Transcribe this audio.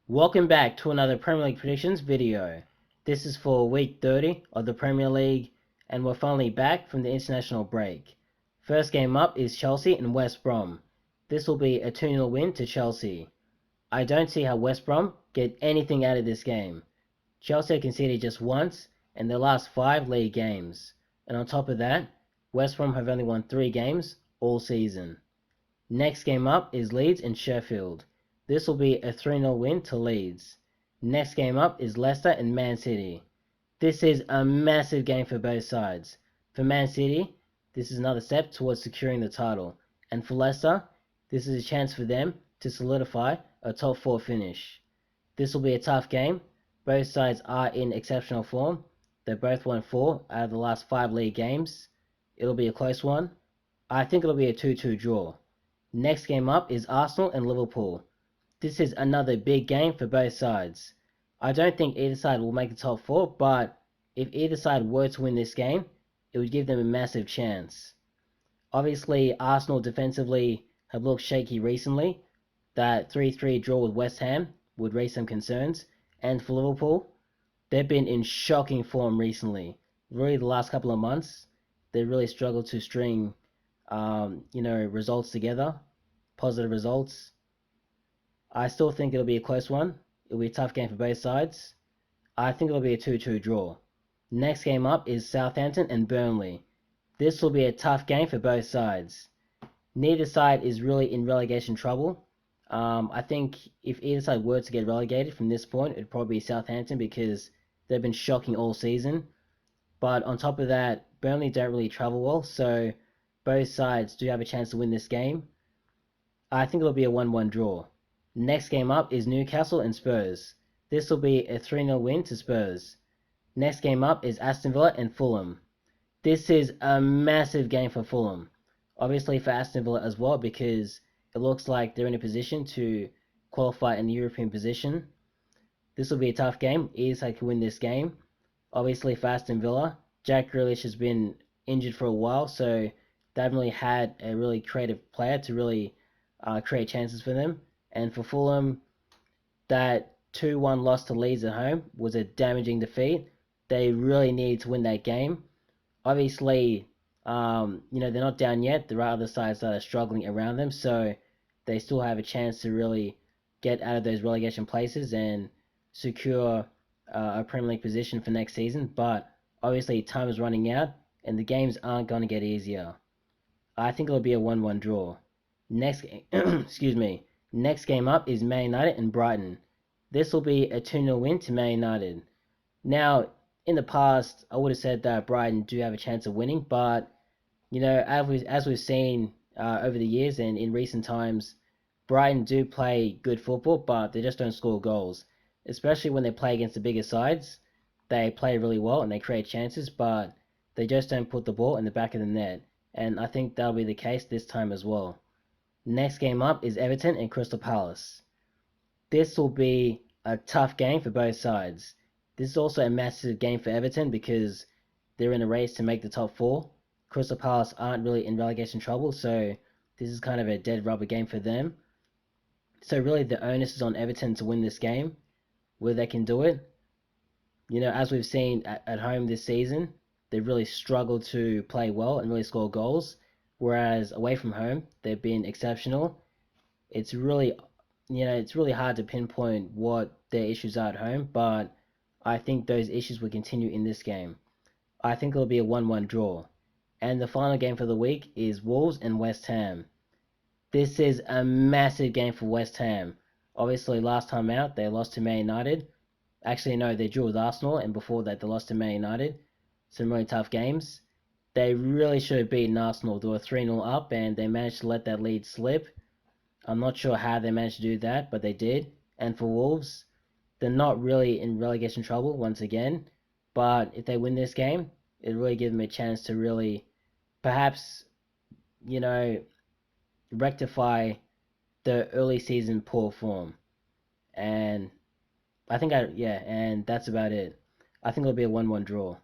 Welcome back to another Premier League predictions video. This is for week 30 of the Premier League, and we're finally back from the international break. First game up is Chelsea and West Brom. This will be a 2-0 win to Chelsea. I don't see how West Brom get anything out of this game. Chelsea conceded just once in their last 5 league games, and on top of that, West Brom have only won 3 games all season. Next game up is Leeds and Sheffield. This will be a 3-0 win to Leeds. Next game up is Leicester and Man City. This is a massive game for both sides. For Man City, this is another step towards securing the title. And for Leicester, this is a chance for them to solidify a top 4 finish. This will be a tough game. Both sides are in exceptional form. They both won 4 out of the last 5 league games. It'll be a close one. I think it'll be a 2-2 draw. Next game up is Arsenal and Liverpool. This is another big game for both sides. I don't think either side will make the top 4, but if either side were to win this game, it would give them a massive chance. Obviously, Arsenal defensively have looked shaky recently. That 3-3 draw with West Ham would raise some concerns. And for Liverpool, they've been in shocking form recently. Really, the last couple of months, they really struggled to string results together, positive results. I still think it'll be a close one. It'll be a tough game for both sides. I think it'll be a 2-2 draw. Next game up is Southampton and Burnley. This will be a tough game for both sides. Neither side is really in relegation trouble. I think if either side were to get relegated from this point, it'd probably be Southampton because they've been shocking all season. But on top of that, Burnley don't really travel well, so both sides do have a chance to win this game. I think it'll be a 1-1 draw. Next game up is Newcastle and Spurs. This will be a 3-0 win to Spurs. Next game up is Aston Villa and Fulham. This is a massive game for Fulham. Obviously for Aston Villa as well, because it looks like they're in a position to qualify in the European position. This will be a tough game. Either side can win this game. Obviously for Aston Villa, Jack Grealish has been injured for a while, so they haven't really had a really creative player to really create chances for them. And for Fulham, that 2-1 loss to Leeds at home was a damaging defeat. They really needed to win that game. Obviously, they're not down yet. There are other sides that are struggling around them, so they still have a chance to really get out of those relegation places and secure a Premier League position for next season. But obviously, time is running out, and the games aren't going to get easier. I think it'll be a 1-1 draw. Next, excuse me. Next game up is Man United and Brighton. This will be a 2-0 win to Man United. Now, in the past, I would have said that Brighton do have a chance of winning, but as we've seen over the years and in recent times, Brighton do play good football, but they just don't score goals. Especially when they play against the bigger sides, they play really well and they create chances, but they just don't put the ball in the back of the net. And I think that'll be the case this time as well. Next game up is Everton and Crystal Palace. This will be a tough game for both sides. This is also a massive game for Everton because they're in a race to make the top 4. Crystal Palace aren't really in relegation trouble, so this is kind of a dead rubber game for them. So really the onus is on Everton to win this game, where they can do it. As we've seen at home this season, they've really struggled to play well and really score goals. Whereas away from home, they've been exceptional. It's really hard to pinpoint what their issues are at home, but I think those issues will continue in this game. I think it'll be a 1-1 draw. And the final game for the week is Wolves and West Ham. This is a massive game for West Ham. Obviously, last time out, they lost to Man United. Actually, no, they drew with Arsenal, and before that, they lost to Man United. Some really tough games. They really should have beaten Arsenal. They were 3-0 up, and they managed to let that lead slip. I'm not sure how they managed to do that, but they did. And for Wolves, they're not really in relegation trouble once again. But if they win this game, it really gives them a chance to really, perhaps, rectify the early season poor form. And and that's about it. I think it'll be a 1-1 draw.